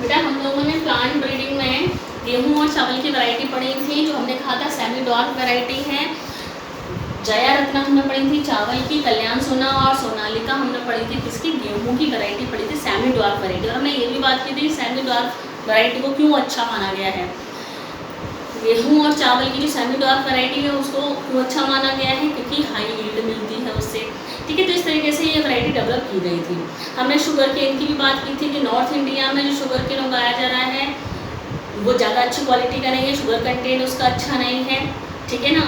बेटा हम लोगों ने प्लांट ब्रीडिंग में गेहूं और चावल की वैरायटी पढ़ी थी, जो हमने कहा था सेमी डॉर्फ वैरायटी है। जया रत्ना हमने पढ़ी थी चावल की, कल्याण सोना और सोनालिका हमने पढ़ी थी किसकी, गेहूं की वैरायटी पढ़ी थी सेमी डॉर्फ वैरायटी। और हमने ये भी बात की थी सेमी डॉर्फ वैरायटी को क्यों अच्छा माना गया है, गेहूं और चावल की जो सेमी डॉर्फ वैरायटी है उसको क्यों अच्छा माना गया है, क्योंकि हाई यील्ड मिलती है उससे। ठीक है, तो इस तरीके से ये वैरायटी डेवलप की गई थी। हमने शुगर केन की भी बात की थी कि नॉर्थ इंडिया में जो शुगर केन उगाया जा रहा है वो ज़्यादा अच्छी क्वालिटी का नहीं है, शुगर कंटेंट उसका अच्छा नहीं है, ठीक है ना,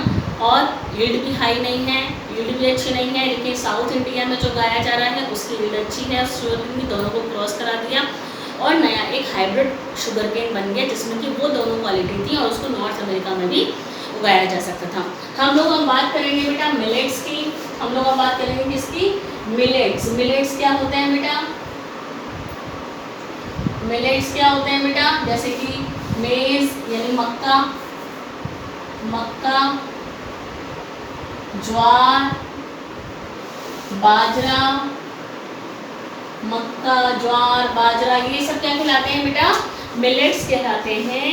और यील्ड भी हाई नहीं है, यील्ड भी अच्छी नहीं है। लेकिन साउथ इंडिया में जो उगाया जा रहा है उसकी यील्ड अच्छी है, शुगर केन भी दोनों को क्रॉस करा दिया और नया एक हाइब्रिड शुगर केन बन गया जिसमें कि वो दोनों क्वालिटी थी और उसको नॉर्थ अमेरिका में भी उगाया जा सकता था। हम लोग अब बात करेंगे बेटा मिलेट्स की। हम लोग अब बात करेंगे किसकी, मिलेट्स। मिलेट्स क्या होते हैं बेटा, मिलेट्स क्या होते हैं बेटा, जैसे कि मेज यानी मक्का, मक्का, ज्वार, बाजरा, मक्का, ज्वार, बाजरा, ये सब क्या कहलाते हैं बेटा, मिलेट्स कहलाते हैं।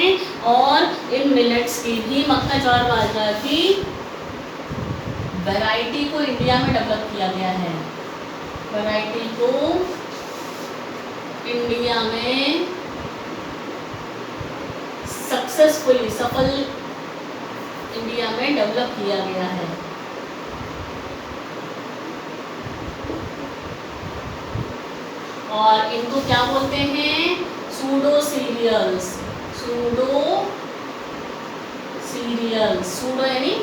और इन मिलेट्स की भी, मक्का, ज्वार, बाजरा की वैरायटी को इंडिया में डेवलप किया गया है, वैरायटी को इंडिया में सक्सेसफुली, सफल इंडिया में डेवलप किया गया है। और इनको क्या बोलते हैं, pseudo cereals, pseudo cereals, pseudo यानी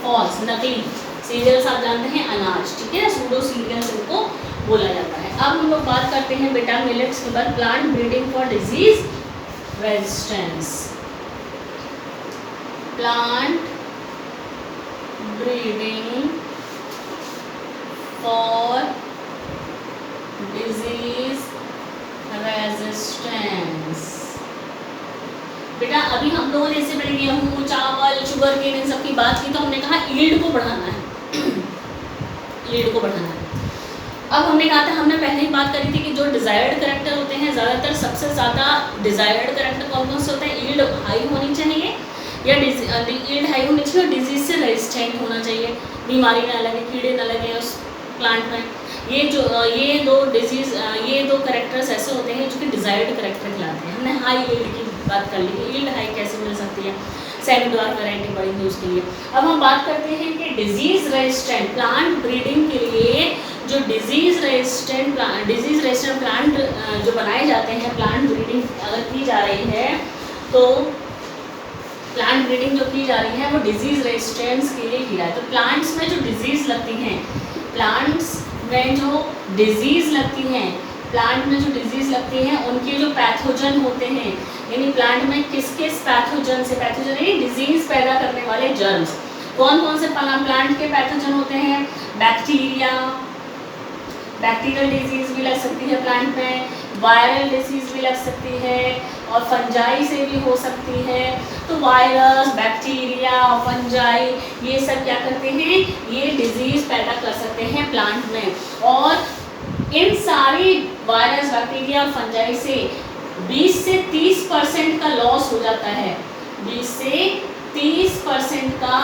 फॉल्स, नकली, सीरियल्स आप जानते हैं अनाज, ठीक है, सूडो सीरियल्स इनको बोला जाता है। अब हम लोग बात करते हैं बेटा मिलेट्स के बाद plant breeding for disease resistance, plant breeding for disease resistance. बेटा अभी हम लोगों ने इससे पहले गेहूं, चावल, शुगर केन इन सब की बात की तो हमने कहा यील्ड को बढ़ाना है, यील्ड को बढ़ाना है। अब हमने कहा था, हमने पहले ही बात करी थी कि जो डिजायर्ड करेक्टर होते हैं, ज़्यादातर सबसे ज़्यादा डिजायर्ड करेक्टर कौन कौन से होते हैं, यील्ड हाई होनी चाहिए या यील्ड हाई होनी चाहिए और डिजीज से रेजिस्टेंट होना चाहिए, बीमारी ना लगे, कीड़े ना लगे उस प्लांट में। ये दो करेक्टर्स ऐसे होते हैं जो कि डिजायर्ड करेक्टर कहलाते हैं। हमने हाई यील्ड की बात कर ली, यील्ड हाई कैसे मिल सकती है, सेमी डॉर्फ वैरायटी पढ़ेंगे उसके लिए। अब हम बात करते हैं कि डिजीज रेजिस्टेंट प्लांट ब्रीडिंग के लिए जो डिजीज रेजिस्टेंट प्लांट जो बनाए जाते हैं, प्लांट ब्रीडिंग अगर की जा रही है तो प्लांट ब्रीडिंग जो की जा रही है वो डिजीज रेजिस्टेंस के लिए की जाए। तो प्लांट्स में जो डिजीज लगती हैं, प्लांट्स में जो डिजीज लगती हैं, प्लांट में जो डिजीज लगती हैं उनके जो पैथोजन होते हैं, यानी प्लांट में किस किस पैथोजन से, पैथोजन यानी डिजीज पैदा करने वाले जर्म्स, कौन कौन से प्लांट के पैथोजन होते हैं, बैक्टीरिया, बैक्टीरियल डिजीज भी लग सकती है प्लांट में, वायरल डिजीज भी लग सकती है और फंजाई से भी हो सकती है। तो वायरस, बैक्टीरिया, फंजाई ये सब क्या करते हैं, ये डिजीज पैदा कर सकते हैं प्लांट में। और इन सारी वायरस, बैक्टीरिया और फंजाई से 20 से 30% का लॉस हो जाता है, 20 से 30% का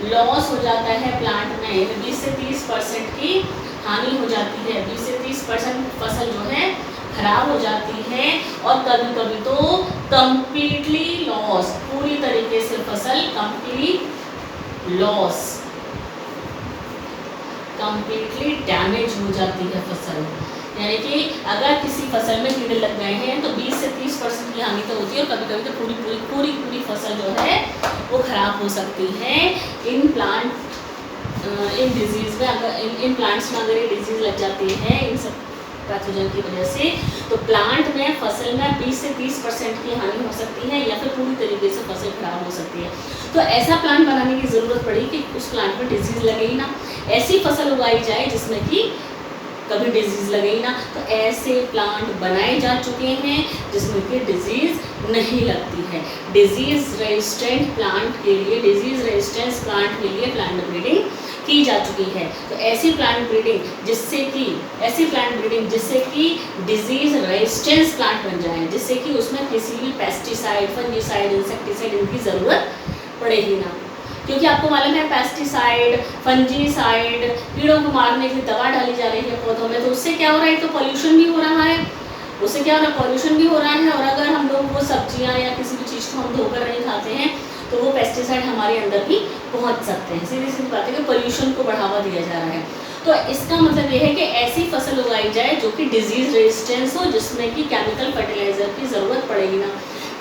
लॉस हो जाता है प्लांट में, 20 से 30% की हानि हो जाती है, 20 से 30% फसल जो है खराब हो जाती है और कभी कभी तो कंप्लीटली लॉस, पूरी तरीके से फसल कंप्लीट लॉस, कंप्लीटली डैमेज हो जाती है फसल। यानी कि अगर किसी फसल में कीड़े लग गए हैं तो 20 से 30% की हानि तो होती है और कभी कभी तो पूरी फसल जो है वो खराब हो सकती है इन डिजीज़ में। अगर इन प्लांट्स में अगर ये डिजीज़ लग जाती है इन सब पैथोजन की वजह से, तो प्लांट में फसल में 20 से 30% की हानि हो सकती है या फिर पूरी तरीके से फसल खराब हो सकती है। तो ऐसा प्लांट बनाने की ज़रूरत पड़ी कि उस प्लांट में डिजीज़ लगे ही ना, ऐसी फसल उगाई जाए जिसमें कि कभी डिजीज़ लगे ही ना। तो ऐसे प्लांट बनाए जा चुके हैं जिसमें कि डिजीज़ नहीं लगती है। डिजीज़ रेजिस्टेंट प्लांट के लिए, डिजीज़ रेजिस्टेंस प्लांट के लिए प्लांट ब्रीडिंग की जा चुकी है। तो ऐसी प्लांट ब्रीडिंग जिससे कि डिजीज रेजिस्टेंस प्लांट बन जाए, जिससे कि उसमें किसी भी पेस्टिसाइड, फंजीसाइड, इंसेक्टिसाइड इनकी ज़रूरत पड़े ही ना। क्योंकि आपको मालूम है पेस्टिसाइड, फंजीसाइड, कीड़ों को मारने की दवा डाली जा रही है पौधों में, तो उससे क्या हो रहा है, तो पॉल्यूशन भी हो रहा है, उससे क्या हो रहा है, पॉल्यूशन भी हो रहा है। और अगर हम लोग वो सब्जियां या किसी भी चीज़ को हम धोकर नहीं खाते हैं तो वो पेस्टिसाइड हमारे अंदर भी पहुंच सकते हैं। सीधी सीधी बात है कि पॉल्यूशन को बढ़ावा दिया जा रहा है। तो इसका मतलब ये है कि ऐसी फसल उगाई जाए जो कि डिजीज रेजिस्टेंस हो, जिसमें कि केमिकल फर्टिलाइजर की ज़रूरत पड़ेगी ना,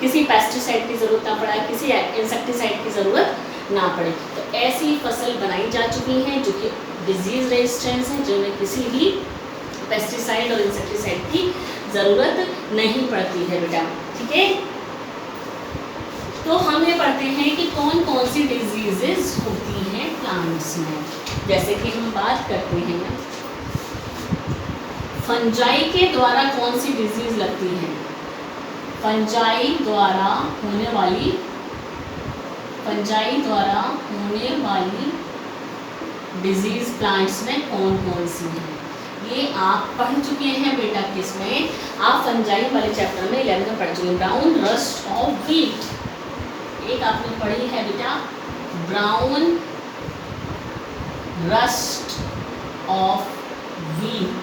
किसी पेस्टिसाइड की ज़रूरत ना पड़े, किसी इंसेक्टिसाइड की ज़रूरत ना पड़े। तो ऐसी फसल बनाई जा चुकी हैं जो कि डिजीज रेजिस्टेंस है, जिनमें किसी भी पेस्टिसाइड और इंसेक्टिसाइड की ज़रूरत नहीं पड़ती है बेटा। ठीक है, तो हम ये पढ़ते हैं कि कौन कौन सी डिजीजेस होती हैं प्लांट्स में। जैसे कि हम बात करते हैं फंजाई के द्वारा कौन सी डिजीज लगती है, फंजाई द्वारा होने वाली डिजीज प्लांट्स में कौन कौन सी है, ये आप पढ़ चुके हैं बेटा। किसमें? आप फंजाई वाले चैप्टर में 11 में पढ़ चुके हैं। ब्राउन रस्ट ऑफ व्हीट एक आपने पढ़ी है बेटा, ब्राउन रस्ट ऑफ व्हीट,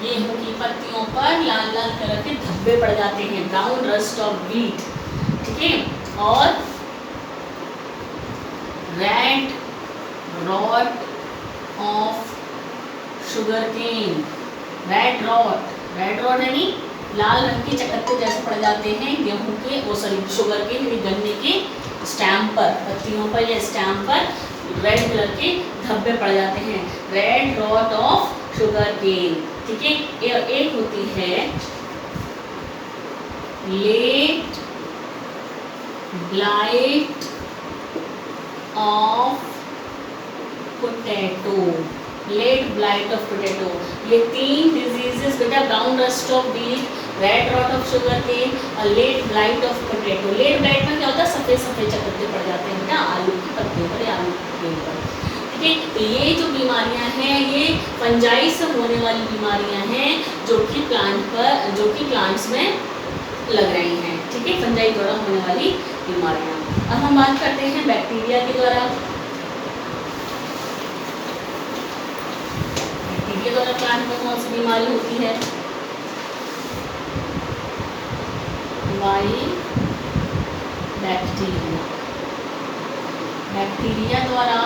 गेहूं की पत्तियों पर लाल लाल कलर के धब्बे पड़ जाते हैं, ब्राउन रस्ट ऑफ व्हीट। ठीक है, और red rot of sugar cane, red rot यानी लाल रंग के चकत्ते जैसे पड़ जाते हैं गेहूं के, शुगर के यानी गन्ने के स्टैम पर, पत्तियों पर या स्टैम पर रेड कलर के धब्बे पड़ जाते हैं, red rot of sugar cane. ठीक है, एक होती है late blight of potato, late blight of potato. ये 3 डिजीजेस बेटा, brown rust of wheat, red rot of sugar cane और late blight of potato. Late blight में क्या होता है, सफ़ेद सफ़ेद चकत्ते पड़ जाते हैं बेटा आलू की पत्तियों पर या आलू के ऊपर। ठीक है, तो ये जो बीमारियां हैं ये फंजाई से होने वाली बीमारियां हैं जो कि प्लांट्स में लग रही हैं। ठीक है, फंजाई द्वारा होने वाली बीमारियां। अब हम बात करते हैं बैक्टीरिया के द्वारा। बैक्टीरिया द्वारा प्लांट में कौन सी बीमारी होती है? बैक्टीरिया, बैक्टीरिया द्वारा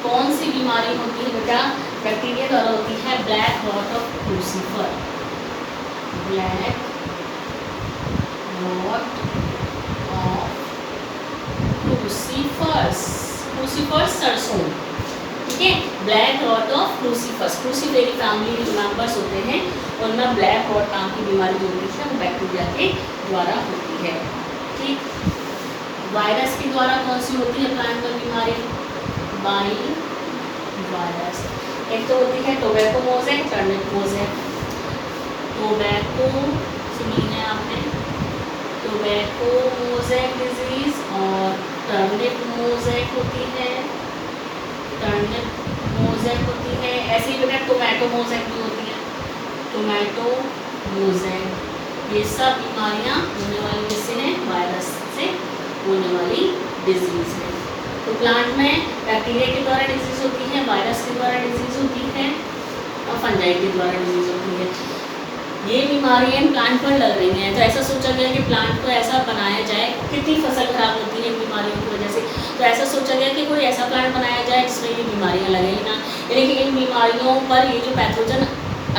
कौन सी बीमारी होती है बेटा? बैक्टीरिया द्वारा होती है black rot of crucifer, black rot of crucifers, crucifers सरसों। ठीक है, black rot of crucifers, cruciferae family के जो मेंबर्स होते हैं उनमें ब्लैक रॉट नाम की बीमारी जो होती है वो बैक्टीरिया के द्वारा होती है। ठीक, वायरस के द्वारा कौन सी होती है प्लांट में बीमारी? वायरस। एक तो होती है tobacco mosaic, turnip mosaic. Tobacco सुनी है आपने, टोबैको मोज़ेक डिजीज और टर्निप मोज़ेक होती है, टर्निप मोज़ेक होती है। ऐसे ही बेटा टोमेटो मोज़ेक भी होती है, टोमेटो मोज़ेक। ये सब बीमारियां होने वाली किससे हैं? वायरस से होने वाली डिजीज है। तो प्लांट में बैक्टीरिया के द्वारा डिजीज होती है, वायरस के द्वारा डिजीज होती है और फंजाई के द्वारा डिजीज होती है। ये बीमारियां प्लांट पर लग रही हैं। तो ऐसा सोचा गया कि प्लांट को ऐसा बनाया जाए, कितनी फसल खराब होती है बीमारियों की वजह से, तो ऐसा सोचा गया कि कोई ऐसा प्लांट बनाया जाए जिसमें ये बीमारियां लगे ही ना, यानी कि इन बीमारियों पर ये जो पैथोजन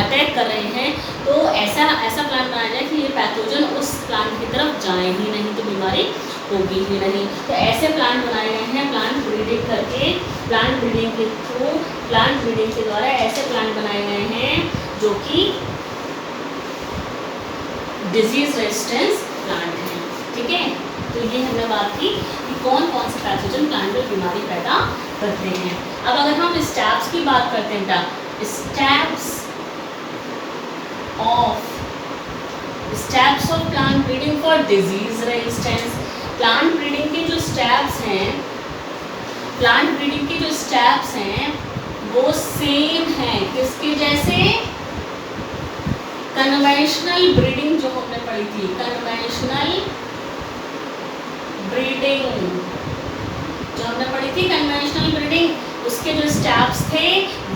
अटैक कर रहे हैं तो ऐसा प्लांट बनाया जाए कि ये पैथोजन उस प्लांट की तरफ जाए ही नहीं, तो बीमारी होगी ही नहीं। तो ऐसे प्लांट बनाए गए हैं प्लांट ब्रीडिंग करके, प्लांट ब्रीडिंग के थ्रू, प्लांट ब्रीडिंग के द्वारा ऐसे प्लांट बनाए गए हैं जो कि डिजीज रेजिस्टेंस प्लांट हैं। ठीक है, तो ये हमने बात की कि कौन कौन से पैथोजन प्लांट में बीमारी पैदा करते हैं। अब अगर हम स्टेप्स की बात करते हैं बेटा, steps of plant breeding for disease resistance. Plant breeding के जो स्टेप्स हैं प्लांट ब्रीडिंग के जो स्टेप्स हैं वो सेम हैं किसके जैसे, कन्वेंशनल ब्रीडिंग जो हमने पढ़ी थी, कन्वेंशनल ब्रीडिंग जो हमने पढ़ी थी, कन्वेंशनल ब्रीडिंग उसके जो स्टेप्स थे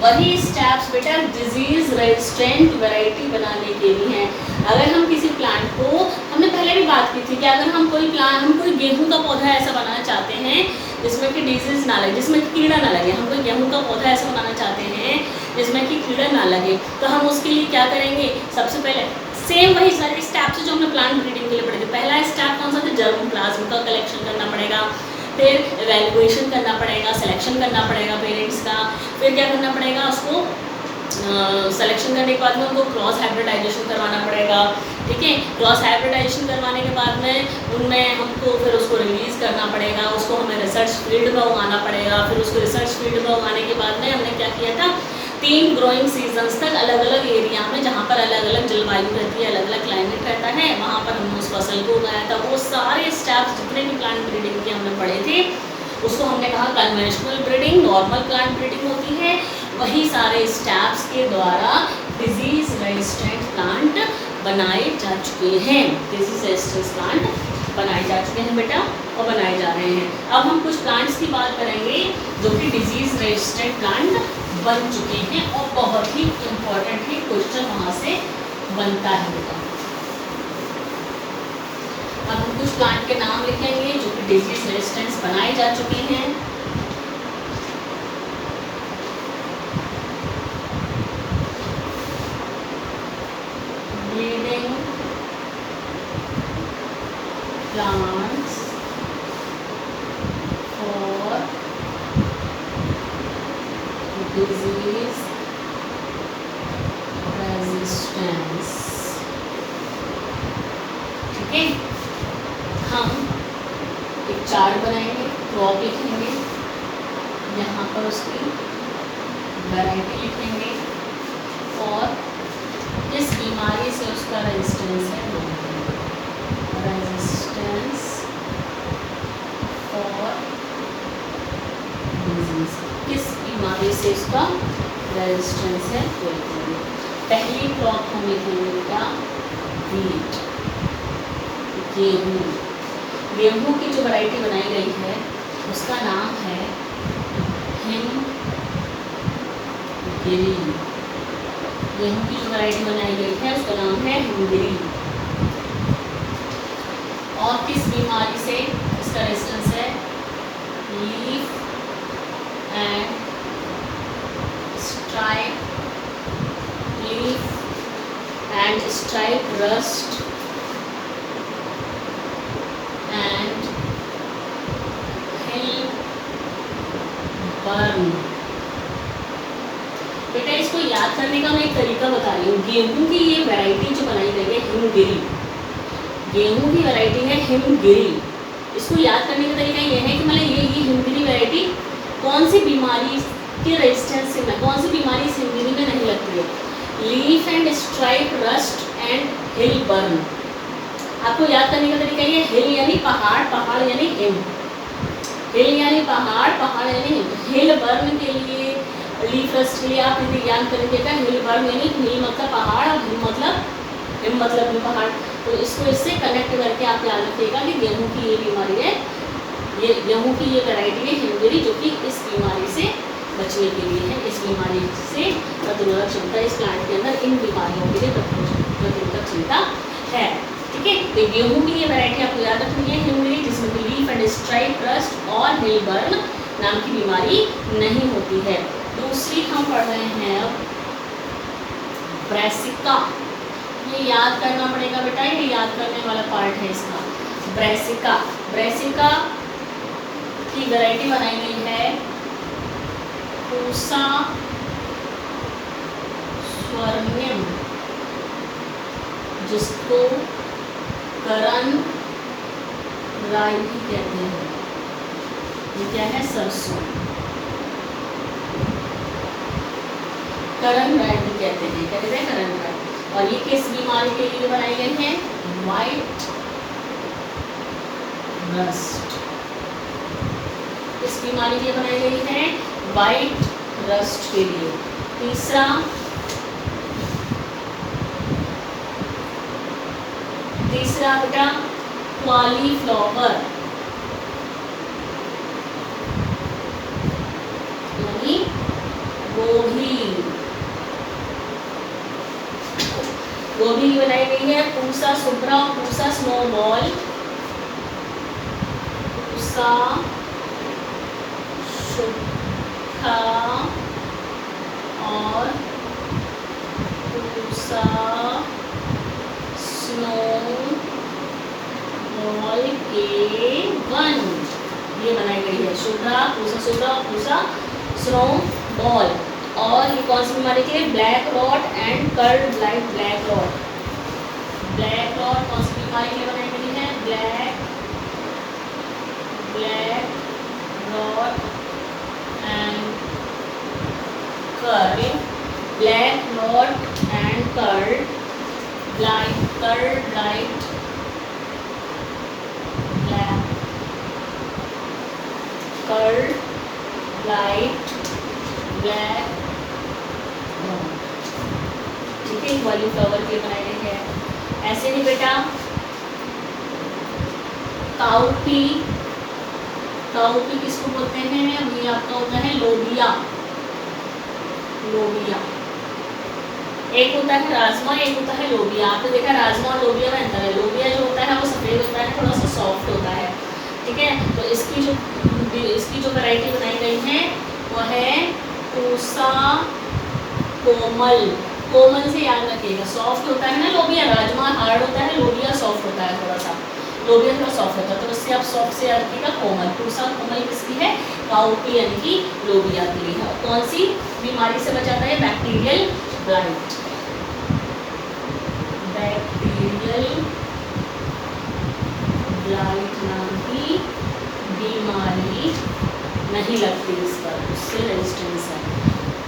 वही स्टेप्स बेटा डिजीज रेजिस्टेंट वैरायटी बनाने के लिए हैं। अगर हम किसी प्लांट को, हमने पहले भी बात की थी कि अगर हम कोई गेहूं का पौधा ऐसा बनाना चाहते हैं जिसमें कि डिजीज ना लगे, जिसमें कीड़ा ना लगे, हम कोई गेहूं का पौधा ऐसा बनाना चाहते हैं जिसमें कि कीड़ा ना लगे, तो हम उसके लिए क्या करेंगे, सबसे पहले सेम वही सारे स्टेप्स जो हमने प्लांट ब्रीडिंग के लिए पढ़े थे। पहला स्टेप कौन सा था, जर्म प्लाज्म का कलेक्शन करना पड़ेगा, फिर इवैल्यूएशन करना पड़ेगा, सिलेक्शन करना पड़ेगा पेरेंट्स का, फिर क्या करना पड़ेगा, उसको सिलेक्शन करने के बाद में उनको क्रॉस हाइब्रिडाइजेशन करवाना पड़ेगा, ठीक है। क्रॉस हाइब्रिडाइजेशन करवाने के बाद में उनमें हमको फिर उसको रिलीज़ करना पड़ेगा, उसको हमें रिसर्च फील्ड में उगाना पड़ेगा, फिर उसको रिसर्च फील्ड में उगाने के बाद में हमने क्या किया था, 3 ग्रोइंग सीजन्स तक अलग अलग एरिया में जहाँ पर अलग अलग जलवायु रहती है, अलग अलग क्लाइमेट रहता है, वहाँ पर हमने उस फसल को उगाया था। वो सारे स्टेप्स जितने भी प्लांट ब्रीडिंग के हमने पढ़े थे उसको हमने कहा conventional breeding, normal plant breeding होती है। वही सारे स्टेप्स के द्वारा डिजीज रेजिस्टेंट प्लांट बनाए जा चुके हैं, डिजीज रेजिस्टेंट प्लांट बनाए जा चुके हैं बेटा और बनाए जा रहे हैं। अब हम कुछ प्लांट्स की बात करेंगे जो कि डिजीज रेजिस्टेंट प्लांट बन चुके हैं और बहुत ही इम्पोर्टेंट ही क्वेश्चन वहाँ से बनता है बेटा। अब हम कुछ प्लांट के नाम लिखेंगे जो कि डिजीज रेजिस्टेंस बनाए जा चुके हैं। Breeding plants for disease resistance, ठीक है। हम एक चार्ट बनाएंगे, क्रॉप लिखेंगे, यहाँ पर उसकी वैरायटी लिखेंगे और किस बीमारी से उसका रेजिस्टेंस है वो रेजिस्टेंस फॉर डिजीज, किस बीमारी से उसका रेजिस्टेंस है वो लिखेंगे। पहली क्रॉप हम लिखेंगे क्या, वीट, गेहूँ। गेहूँ की जो वैरायटी बनाई गई है उसका नाम है हिमगिरी। गेहूँ की जो वैरायटी बनाई गई है उसका नाम है हिमगिरी। और किस बीमारी से इसका रेजिस्टेंस है, leaf and stripe, leaf and stripe rust and hill burn. बेटा इसको याद करने का मैं एक तरीका बता रही हूँ। गेहूं की ये वैरायटी जो बनाई गई है हिमगिरी, गेहूं की वैरायटी है हिमगिरी। इसको याद करने का तरीका ये है कि मतलब ये हिमगिरी वैरायटी कौन सी बीमारी के रेजिस्टेंस से, कौन सी बीमारी इस हिमगिरी में नहीं लगती है, leaf and stripe rust and hill burn. आपको याद करने का तरीका ये, हिल यानी पहाड़, पहाड़ यानी हिम, हिल यानी पहाड़, पहाड़ यानी हिम। हिल बर्न के लिए, लीफ रस्ट के लिए आप यदि याद करेंगे हिल बर्न यानी हिल मतलब पहाड़ और हिम मतलब भी पहाड़। तो इसको इससे कनेक्ट करके आप याद रखिएगा कि गेहूँ की ये बीमारी है, ये गेहूँ की ये वैरायटी है हिमगिरी, जो कि इस बीमारी से बचने के लिए है। इस बीमारी से प्रतिरोधक क्षमता इस प्लांट के अंदर इन बीमारियों के लिए प्रतिरोधक क्षमता है, ठीक है। तो गेहूं की ये वैरायटी आपको याद रखनी है हिमगिरी, जिसमें लीफ एंड स्ट्राइप रस्ट और हिल बर्न नाम की बीमारी नहीं होती है। दूसरी हम पढ़ रहे हैं अब ब्रैसिका। ये याद करना पड़ेगा बेटा, ये याद करने वाला पार्ट है इसका। ब्रैसिका, ब्रैसिका की वैरायटी बनाई गई है पूसा स्वर्णिम, जिसको करण राई भी कहते हैं। ये क्या है, सरसों, करण राई भी कहते हैं, क्या कहते हैं, करण राई। और ये किस बीमारी के लिए बनाई गई है, वाइट रस्ट। इस किस बीमारी के लिए बनाई गई है? वाइट रस्ट के लिए। तीसरा बेटा कॉलीफ्लावर, यानी गोभी की बनाई गई है। पूसा सुब्रा, पूसा स्नोबॉल, पूसा सुखा और पूसा स्नोबॉल A1 ये बनाई गई है। शुभ्रा, पूसा स्नोबॉल। और ये कौन सी बीमारी के लिए? Black rot and curd blight. Black rot कौन सी बीमारी के लिए बनाई गई है? Black rot and curd blight black, ठीक है, कॉलीफ्लावर के बनाई गई है। ऐसे नहीं बेटा, काउपी किसको बोलते हैं? ये आपका होता है लोबिया। एक होता है राजमा, एक होता है लोबिया। आपने देखा राजमा और लोबिया में अंतर है। लोबिया जो होता है वो सफ़ेद होता है, थोड़ा सा सॉफ्ट होता है, ठीक है। तो इसकी जो वैरायटी बनाई गई है वो है पूसा कोमल से याद रखिएगा। सॉफ्ट होता है ना लोबिया, राजमा हार्ड होता है, लोबिया सॉफ्ट होता है, थोड़ा सॉफ्ट होता है। तो इससे आप सॉफ्ट से याद रखिएगा कोमल। पूसा कोमल किसकी है? काउपी यानी कि लोबिया के लिए है। और कौन सी बीमारी से बचाता है? बैक्टीरियल ब्लाइट नाम की बीमारी नहीं लगती इस पर, उससे रेजिस्टेंस है,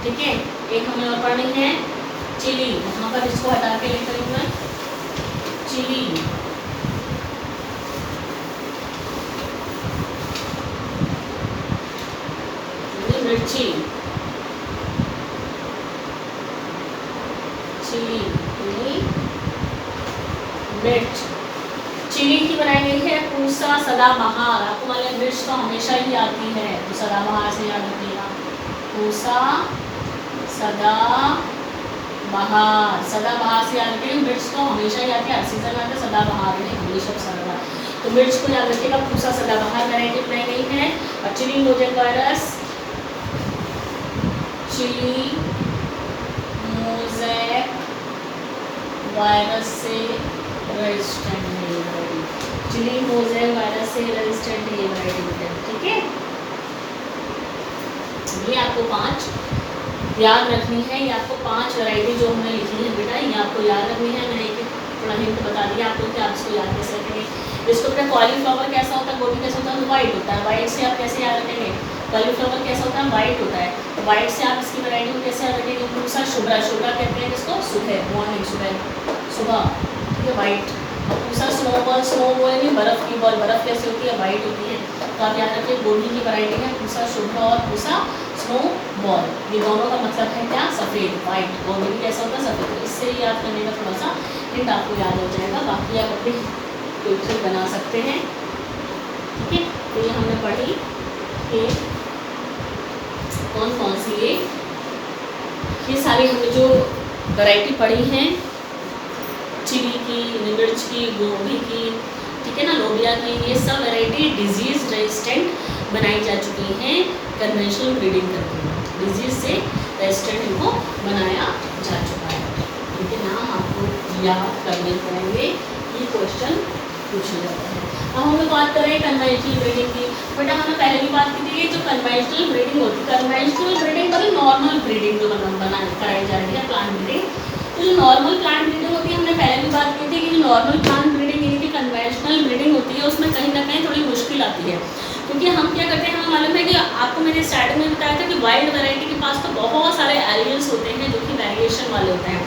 ठीक है। एक हमें और पढ़नी है चिली। वहाँ पर इसको हटा के लिख रही हूँ मैं, चिली। मिर्ची, चिली मिर्च। चिली की बनाई गई है पूसा सदाबहार। आपको मालूम मिर्च तो हमेशा ही आती है, तो सदाबहार से याद रखिएगा। पूसा सदाबहार से याद रखिएगा। मिर्च तो हमेशा ही आती है, हर सीजन में आता है। सदाबहार नहीं, हमेशा सदाबहार। तो मिर्च को याद रखिएगा, पूसा सदाबहार वैरायटी बनाई गई है। और chilli mosaic virus, chilli mosaic virus से रेजिस्टेंट है ये वैरायटी। चिली मोजेक वायरस से रेजिस्टेंट है ये वैरायटी, ठीक है। ये आपको 5 याद रखनी है। ये आपको 5 वैरायटी जो हमने लिखी है बेटा, ये आपको याद रखनी है। मैंने एक थोड़ा हिंट बता दिया आपको कि आप इसको याद कैसे रखेंगे। इसको अपना कॉलीफ्लावर कैसा होता है, गोभी कैसा होता है? वाइट होता है। वाइट से आप कैसे याद रखेंगे? कॉलीफ्लावर कैसा होता है? वाइट होता है। तो वाइट से आप इसकी वैरायटी को कैसे याद रखेंगे? पूसा शुभ्रा कहते हैं किसको? सुबह, मॉर्निंग, सुबह, ठीक है, वाइट। और पूसा स्नोबॉल यानी बर्फ़ की बॉल। बर्फ़ कैसे होती है? वाइट होती है। तो आप याद रखिए गोभी की वैरायटी है पूसा शुभ्रा और पूसा स्नोबॉल। ये दोनों का मतलब है क्या? सफ़ेद, वाइट। गोभी कैसा होता है? सफ़ेद। तो इससे ही याद करने का थोड़ा सा हिंट आपको याद हो जाएगा। बाकी आप अपनी कोई ट्रिक बना सकते हैं, ठीक है। तो ये हमने पढ़ी कि कौन सी ये सारी हमने जो वैरायटी पढ़ी हैं, चिली की, मिर्च की, गोभी की, ठीक है ना, लोबिया की, ये सब वैरायटी डिजीज़ रेजिस्टेंट बनाई जा चुकी हैं कन्वेंशनल ब्रीडिंग करके। डिजीज़ से रेजिस्टेंट इनको बनाया जा चुका है। इनके नाम आपको याद करने पड़ेंगे, ये क्वेश्चन पूछा जाता है। अब हम बात करें कन्वेंशनल ब्रीडिंग की। बेटा हमने पहले भी बात की थी, जो कन्वेंशनल ब्रीडिंग होती है, कन्वेंशनल ब्रीडिंग मतलब नॉर्मल ब्रीडिंग जो कराई जा रही है, प्लांट ब्रीडिंग। तो जो नॉर्मल प्लांट ब्रीडिंग होती है, हमने पहले भी बात की थी कि जो नॉर्मल प्लांट ब्रीडिंग यानी कि कन्वेंशनल ब्रीडिंग होती है, उसमें कहीं ना कहीं थोड़ी मुश्किल आती है। क्योंकि हम क्या करते हैं, हमें मालूम है कि आपको मैंने स्टार्टिंग में बताया था कि वाइल्ड वैरायटी के पास तो बहुत सारे एलियंस होते हैं जो कि वेरिएशन वाले होते हैं।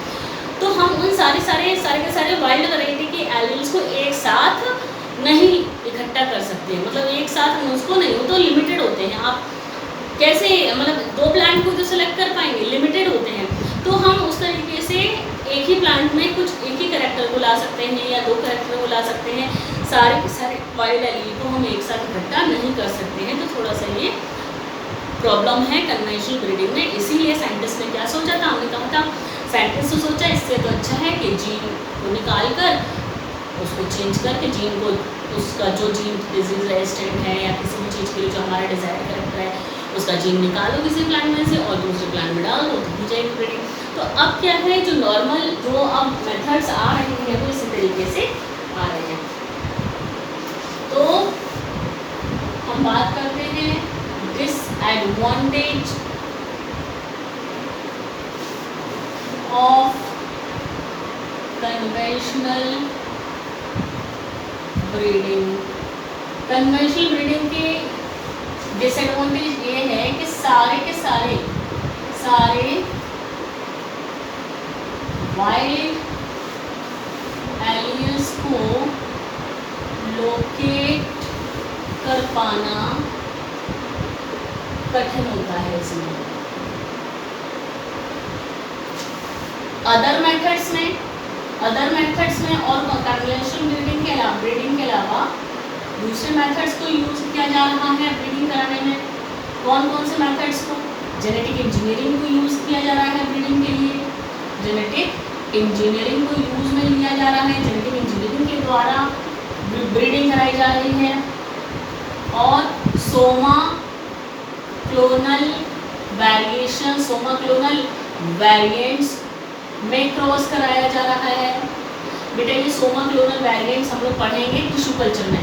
तो हम उन सारे के सारे वाइल्ड वैरायटी के एलियंस को एक साथ नहीं इकट्ठा कर सकते हैं, मतलब एक साथ हम उसको नहीं, वो तो लिमिटेड होते हैं। आप कैसे मतलब 2 प्लांट को तो सेलेक्ट कर पाएंगे, लिमिटेड होते हैं। तो हम उस तरीके से एक ही प्लांट में कुछ एक ही कैरेक्टर को ला सकते हैं या 2 कैरेक्टर को ला सकते हैं। सारे के सारे वाइल्ड एलील को हम एक साथ इकट्ठा नहीं कर सकते हैं। तो थोड़ा सा ये प्रॉब्लम है कन्वेंशनल ब्रीडिंग में। इसीलिए साइंटिस्ट ने क्या सोचा था, हमने कहा था साइंटिस्ट ने सोचा इससे तो अच्छा है कि जीन को निकाल कर उसको चेंज करके जीन को, उसका जो जीन डिजीज रेजिस्टेंट है या किसी भी चीज़ के लिए जो हमारा डिजायर कैरेक्टर है उसका जीन निकालो किसी प्लांट में से और दूसरे प्लांट में डाल दो तो हो जाएगी ब्रीडिंग। तो अब क्या है, जो नॉर्मल जो अब मेथड्स आ रहे हैं वो इसी तरीके से आ रहे हैं। तो हम बात करते हैं disadvantage of conventional breeding. Conventional breeding के डिसएडवांटेज ये है कि सारे के सारे वाइल्ड एलियंस को लोकेट कर पाना कठिन होता है इसमें। अदर मेथड्स में और कन्वेंशनल ब्रीडिंग के अलावा दूसरे मेथड्स को यूज़ किया जा रहा है ब्रीडिंग कराने में। कौन कौन से मेथड्स को? जेनेटिक इंजीनियरिंग को यूज़ किया जा रहा है ब्रीडिंग के लिए। जेनेटिक इंजीनियरिंग को यूज़ में लिया जा रहा है, जेनेटिक इंजीनियरिंग के द्वारा ब्रीडिंग कराई जा रही है। और सोमा क्लोनल वेरिएंट्स में क्रॉस कराया जा रहा है। बेटा ये सोमा क्लोनल वेरिएंट्स हम लोग पढ़ेंगे टिश्यू कल्चर में,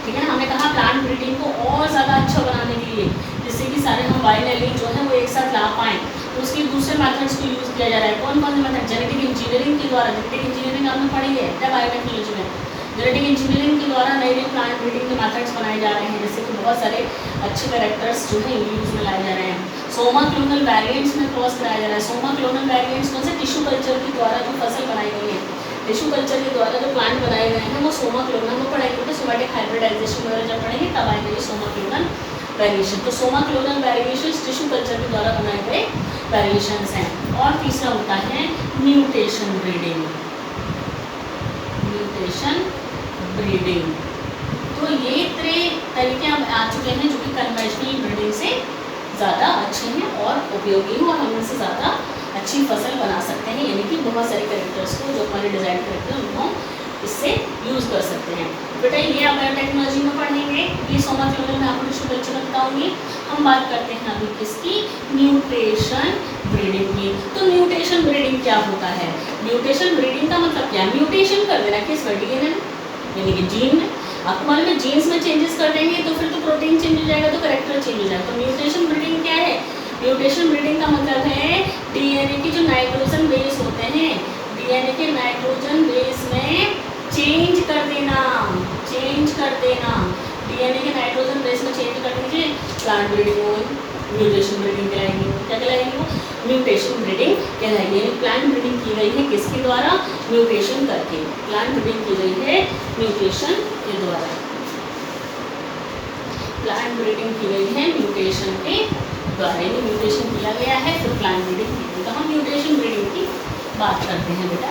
ठीक है। हमने कहा प्लांट ब्रीडिंग को और ज़्यादा अच्छा बनाने के लिए, जिससे कि सारे हम वाइल्ड एलील जो है वो एक साथ ला पाएँ, तो उसके दूसरे मेथड्स को यूज़ किया जा रहा है। कौन कौन से मेथड? जेनेटिक इंजीनियरिंग के द्वारा। जेनेटिक इंजीनियरिंग आपने पढ़ी है क्या बायोटेक्नोलॉजी में? जेनेटिक इंजीनियरिंग के द्वारा नए नए प्लांट ब्रीडिंग के मेथड्स बनाए जा रहे हैं, जैसे कि बहुत सारे अच्छे कैरेक्टर्स जो है यूज़ में लाए जा रहे हैं। सोमा क्लोनल वेरिएंट्स में क्रॉस कराया जा रहा है। सोमा क्लोनल वेरिएंट्स कौन से? टिश्यू कल्चर के द्वारा जो फसल बनाई गई है, टिश्यू कल्चर के द्वारा जो प्लांट बनाए गए हैं वो सोमा क्लोनल में पढ़ेंगे। तो सोमेटिक हाइब्रिडाइजेशन वगैरह जब पढ़ेंगे तब आएंगे सोमा क्लोनल वेरिएशन। तो soma clonal variation tissue culture के द्वारा बनाए गए वेरिएशंस हैं। और तीसरा होता है म्यूटेशन ब्रीडिंग। तो ये तरीके अब आ चुके हैं जो कि कन्वेंशनल ब्रीडिंग से ज़्यादा अच्छे हैं और उपयोगी हैं और हम इनसे ज़्यादा अच्छी फसल बना सकते हैं, यानी कि बहुत सारे कैरेक्टर्स को जो हमारे डिज़ाइन कैरेक्टर उनको इससे यूज़ कर सकते हैं। बेटा ये आप बायोटेक्नोलॉजी में पढ़ेंगे, ये सोमा क्लोनल में आपको टिश्यू कल्चर में बताऊँगी। हम बात करते हैं अभी किसकी? म्यूटेशन ब्रीडिंग की। तो म्यूटेशन ब्रीडिंग क्या होता है? म्यूटेशन ब्रीडिंग का मतलब क्या? म्यूटेशन कर देना किस डीएनए में, यानी कि जीन में। आपको मालूम है जीन्स में चेंजेस कर देंगे तो फिर तो प्रोटीन चेंज हो जाएगा, तो कैरेक्टर चेंज हो जाएगा। तो म्यूटेशन ब्रीडिंग क्या है? म्यूटेशन ब्रीडिंग का मतलब है डीएनए की जो नाइट्रोजन बेस होते हैं, डीएनए के नाइट्रोजन बेस में चेंज कर देना। डीएनए के नाइट्रोजन बेस में चेंज कर दीजिए, प्लांट ब्रीडिंग हो, म्यूटेशन ब्रीडिंग कहलाएगी। क्या कहलाएगी वो? म्यूटेशन ब्रीडिंग कहलाएगी। यानी प्लांट ब्रीडिंग की गई है किसके द्वारा? म्यूटेशन करके। प्लांट ब्रीडिंग की गई है म्यूटेशन के द्वारा। प्लांट ब्रीडिंग की गई है म्यूटेशन के द्वारा, यानी म्यूटेशन किया गया है फिर प्लांट ब्रीडिंग की गई। तो हम म्यूटेशन ब्रीडिंग की बात करते हैं बेटा।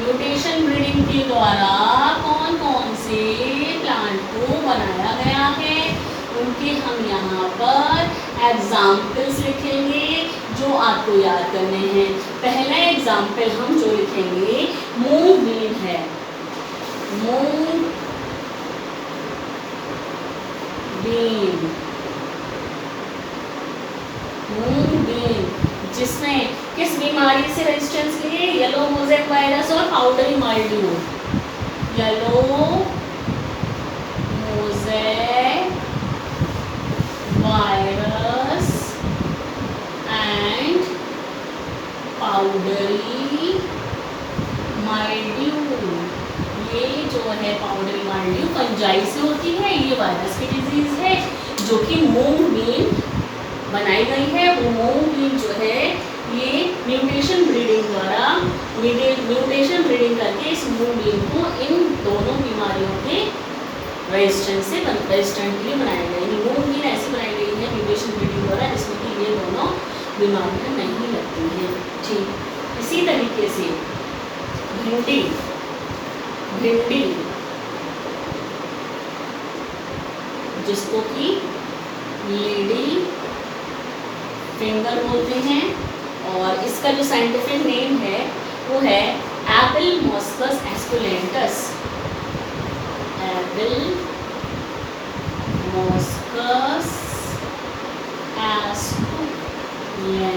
म्यूटेशन ब्रीडिंग के द्वारा कौन कौन से प्लांट को बनाया गया है उनके हम यहाँ पर एग्जाम्पल्स लिखेंगे जो आपको याद करने हैं। पहला एग्जाम्पल हम जो लिखेंगे मूंग बीन है। मूंग बीन जिसमें किस बीमारी से रेजिस्टेंस के लिए? येलो मोज़ेक वायरस और powdery mildew. Yellow mosaic virus and powdery mildew. ये जो है पाउडरी माइल्ड्यू फंजाई से होती है, ये वायरस की डिजीज है जो कि मूंग बीन बनाई गई है, वो मोमोग्लोबिन जो है ये म्यूटेशन ब्रीडिंग द्वारा म्यूटेशन ब्रीडिंग करके इस मोमोग्लोबिन को इन दोनों बीमारियों के रेजिस्टेंट के लिए बनाया गया है। मोमोग्लोबिन ऐसी बनाई गई है म्यूटेशन ब्रीडिंग द्वारा जिसमें कि ये दोनों बीमारियां नहीं लगती हैं। ठीक, इसी तरीके से भिंडी जिसको कि लेडी फिंगर बोलते हैं, और इसका जो साइंटिफिक नेम है वो है एपल मॉस्कस एस्कुलेंटस। एपल मॉस्कस एस्कुलेंटस,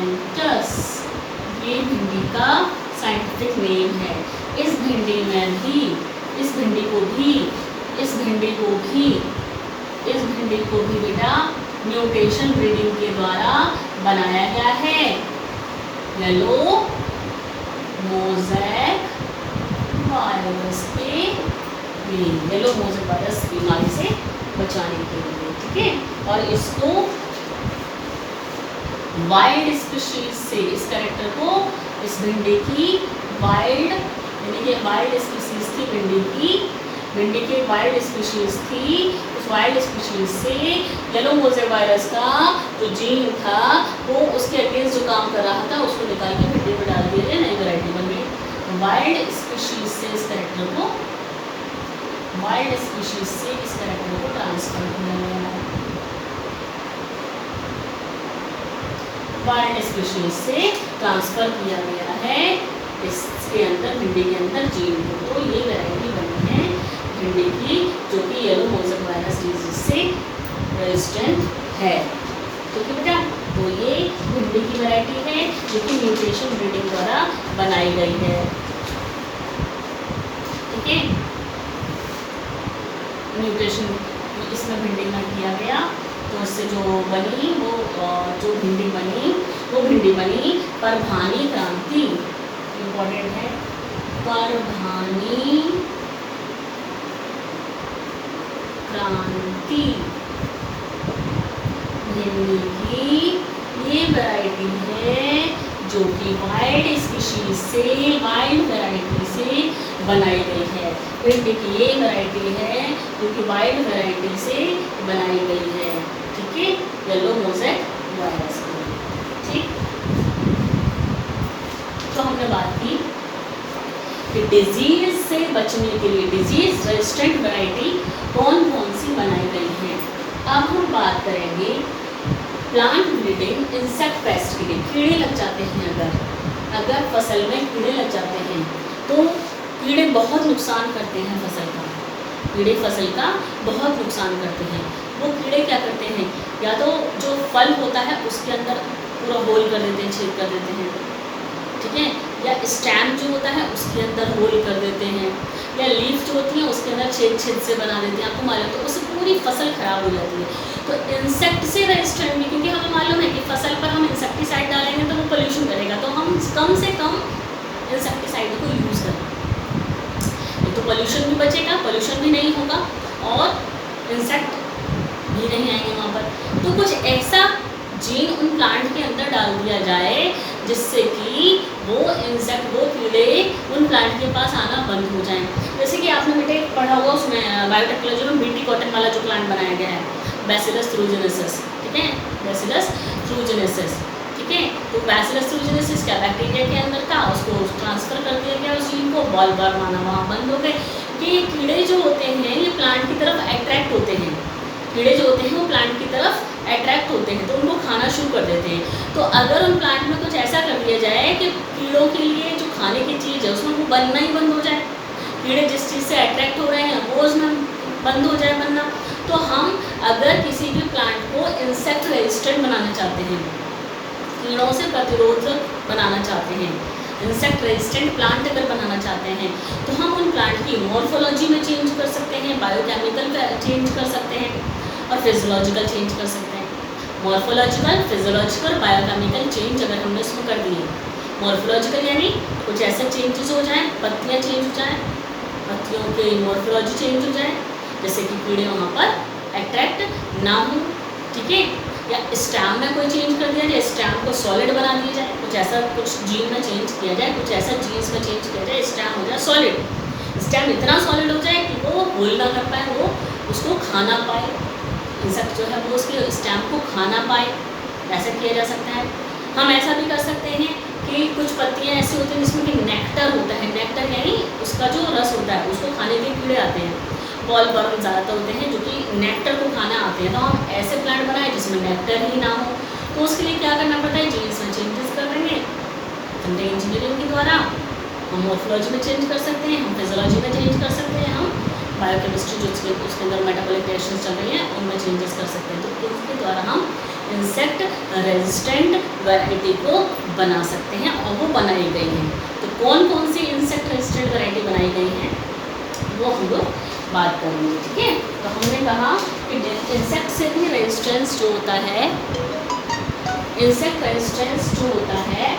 ये भिंडी का साइंटिफिक नेम है। इस भिंडी को भी बेटा म्यूटेशन ब्रीडिंग के द्वारा बनाया गया है, येलो मोज़ेक वायरस के लिए, येलो मोज़ेक वायरस बीमारी से बचाने के लिए। ठीक है, और इसको वाइल्ड स्पीशीज से, इस कैरेक्टर को, इस भिंडी की वाइल्ड यानी कि वाइल्ड स्पीशीज थी भिंडी की वाइल्ड स्पीशीज थी, उस वाइल्ड स्पीशीज से येलो मोज़ेक वायरस का जो जीन था वो उसके अगेंस्ट जो काम कर रहा था उसको निकाल के भिंडी में डाल दिया, नई वैरायटी बन गई। वाइल्ड स्पीशीज से इस कैरेक्टर को ट्रांसफर किया गया है, वाइल्ड स्पीशीज से ट्रांसफर किया गया है इसके अंदर, भिंडी के अंदर जीन को। तो ये वैरायटी बनी है भिंडी की जो कि येलो मोज़ेक वायरस डिजीज से रेजिस्टेंट है। ठीक है बेटा, तो ये भिंडी की वैरायटी है जो कि म्यूटेशन ब्रीडिंग द्वारा बनाई गई है। ठीक है, म्यूटेशन इसमें भिंडी में किया गया, तो इससे जो बनी वो भिंडी बनी परभानी क्रांति। इम्पोर्टेंट है, परभानी क्रांति भिंडी की ये वैरायटी है जो कि वाइल्ड वैरायटी से बनाई गई है। भिंडी की ये वैरायटी है जो कि वाइल्ड वैरायटी से बनाई गई है। ठीक है, येलो मोज़ेक वायरस की। ठीक, तो हमने बात की कि डिजीज से बचने के लिए डिजीज रेजिस्टेंट वैरायटी कौन कौन सी बनाई गई है। अब हम बात करेंगे प्लांट ब्रीडिंग इंसेक्ट पेस्ट के लिए। कीड़े लग जाते हैं, अगर फसल में कीड़े लग जाते हैं तो कीड़े बहुत नुकसान करते हैं फसल का बहुत नुकसान करते हैं। वो कीड़े क्या करते हैं, या तो जो फल होता है उसके अंदर पूरा होल कर देते हैं, छेद कर देते हैं। ठीक है, या स्टैम जो होता है उसके अंदर होल कर देते हैं, या लीफ जो होती है उसके अंदर छेद से बना देते हैं। आपको मालूम, तो उससे पूरी फसल खराब हो जाती है। तो इंसेक्ट से रेजिस्टेंट भी, क्योंकि हमें मालूम है कि फसल पर हम इंसेक्टिसाइड डालेंगे तो वो पोल्यूशन करेगा, तो हम कम से कम इंसेक्टिसाइड को यूज़ करें, तो पोल्यूशन भी बचेगा, पोल्यूशन भी नहीं होगा और इंसेक्ट भी नहीं आएंगे वहाँ पर। तो कुछ ऐसा जीन उन प्लांट के अंदर डाल दिया जाए जिससे कि वो कीड़े उन प्लांट के पास आना बंद हो जाएं। जैसे कि आपने बेटे पढ़ा होगा उसमें बायोटेक्नोलॉजी में बीटी कॉटन वाला जो प्लांट बनाया गया है, बैसिलस थ्रूजेनेसिस। ठीक है, बैसिलस थ्रूजेनेसिस। ठीक है, तो बैसिलस थ्रूजेनेसिस क्या बैक्टीरिया के अंदर था, उसको ट्रांसफर कर दिया गया उस जीन को, बॉल बार माना वहाँ बंद हो गए। कि ये कीड़े जो होते हैं ये प्लांट की तरफ अट्रैक्ट होते हैं, कीड़े जो होते हैं वो प्लांट की तरफ अट्रैक्ट होते हैं, तो उनको खाना शुरू कर देते हैं। तो अगर उन प्लांट में कुछ ऐसा कर दिया जाए कि कीड़ों के लिए जो खाने की चीज़ है उसमें वो बनना ही बंद हो जाए, कीड़े जिस चीज़ से अट्रैक्ट हो रहे हैं वो उसमें बंद हो जाए बनना। तो हम अगर किसी भी प्लांट को इंसेक्ट रेजिस्टेंट बनाना चाहते हैं, कीड़ों से प्रतिरोधक बनाना चाहते हैं, इंसेक्ट रेजिस्टेंट प्लांट अगर बनाना चाहते हैं, तो हम उन प्लांट की मॉर्फोलॉजी में चेंज कर सकते हैं, बायोकेमिकल चेंज कर सकते हैं और फिजियोलॉजिकल चेंज कर सकते हैं। मॉर्फोलॉजिकल, फिजियोलॉजिकल, बायोकेमिकल चेंज अगर हमने इसमें कर दिए, मॉर्फोलॉजिकल यानी कुछ ऐसे चेंजेस हो जाएं, पत्तियाँ चेंज हो जाएं, पत्तियों की मॉर्फोलॉजी चेंज हो जाए, जैसे कि कीड़े वहाँ पर अट्रैक्ट ना हो। ठीक है, या स्टैम में कोई चेंज कर दिया जाए, स्टैम को सॉलिड बना दिया जाए, कुछ ऐसा कुछ जीन में चेंज किया जाए, कुछ ऐसा जीन्स में चेंज किया जाए, स्टैम हो जाए सॉलिड। स्टैम इतना सॉलिड हो जाए कि वो होल ना कर पाए, वो उसको खा ना पाए, इंसेक्ट जो है वो उसके स्टैम को खा ना पाए, ऐसा किया जा सकता है। हम ऐसा भी कर सकते हैं कि कुछ पत्तियाँ ऐसी होती हैं जिसमें कि नेक्टर होता है, नेक्टर यानी उसका जो रस होता है उसको खाने के कीड़े आते हैं, बॉल वर्म ज़्यादातर होते हैं जो कि नेक्टर को खाना आते हैं। तो हम ऐसे प्लांट बनाए जिसमें नेक्टर ही ना हो, तो उसके लिए क्या करना पड़ता है, जीन्स में चेंजेस कर देंगे ठंडे इंजीनियरिंग के द्वारा। हम मॉर्फोलॉजी में चेंज कर सकते हैं, हम फिजियोलॉजी में चेंज कर सकते हैं, हम बायोकेमिस्ट्री जो उसके अंदर मेटाबॉलिक रिएक्शंस चल रही हैं उनमें चेंजेस कर सकते हैं। तो इसके द्वारा हम इंसेक्ट रेजिस्टेंट वैरायटी को बना सकते हैं और वो बनाई गई हैं। तो कौन कौन सी इंसेक्ट रेजिस्टेंट वैरायटी बनाई गई हैं वो हम लोग बात करेंगे, ठीक है। तो हमने कहा कि इंसेक्ट से भी रेजिस्टेंस जो होता है, इंसेक्ट रेजिस्टेंस जो होता है,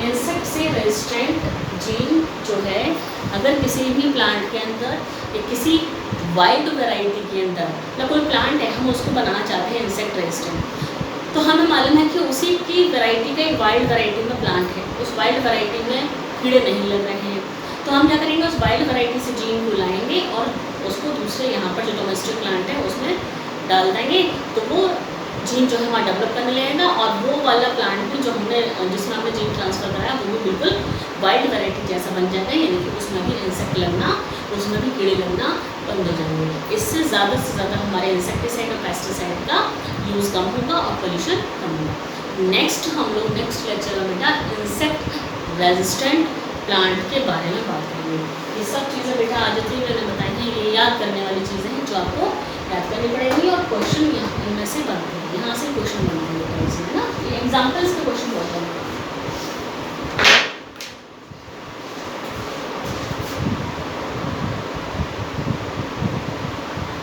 इंसेक्ट से रेजिस्टेंट जीन जो है अगर किसी भी प्लांट के अंदर या किसी वाइल्ड वैरायटी के अंदर, मतलब कोई प्लांट है हम उसको बनाना चाहते हैं इंसेक्ट रेजिस्टेंट, तो हमें मालूम है कि उसी की वैरायटी का एक वाइल्ड वैरायटी में प्लांट है, उस वाइल्ड वैरायटी में कीड़े नहीं लग रहे हैं, तो हम क्या करेंगे उस वाइल्ड वैरायटी से जीन को लाएंगे और उसको दूसरे यहाँ पर जो डोमेस्टिक प्लांट है उसमें डाल देंगे, तो वो जीन जो है वहाँ डेवलप करने लगेगा और वो वाला प्लांट भी जो हमने जिसमें हमने जीन ट्रांसफ़र कराया वो भी बिल्कुल वाइल्ड वैरायटी जैसा बन जाएगा, यानी कि उसमें भी इंसेक्ट लगना, उसमें भी कीड़े लगना बंद हो जाएंगे। इससे ज़्यादा से ज़्यादा हमारे इंसेक्टिसाइड और पेस्टिसाइड का यूज़ कम होगा और पोल्यूशन कम होगा। नेक्स्ट हम लोग नेक्स्ट लेक्चर में बेटा इंसेक्ट रेजिस्टेंट प्लांट के बारे में बात करेंगे। ये सब चीज़ें बेटा आज ही मैंने बताई हैं, ये याद करने वाली चीज़ें हैं जो आपको याद करनी पड़ेगी और क्वेश्चन यहाँ इनमें से बनते हैं, यहाँ से क्वेश्चन बनते हैं बेटा इसमें ना, ये एग्जाम्पल्स के क्वेश्चन बहुत बनते हैं।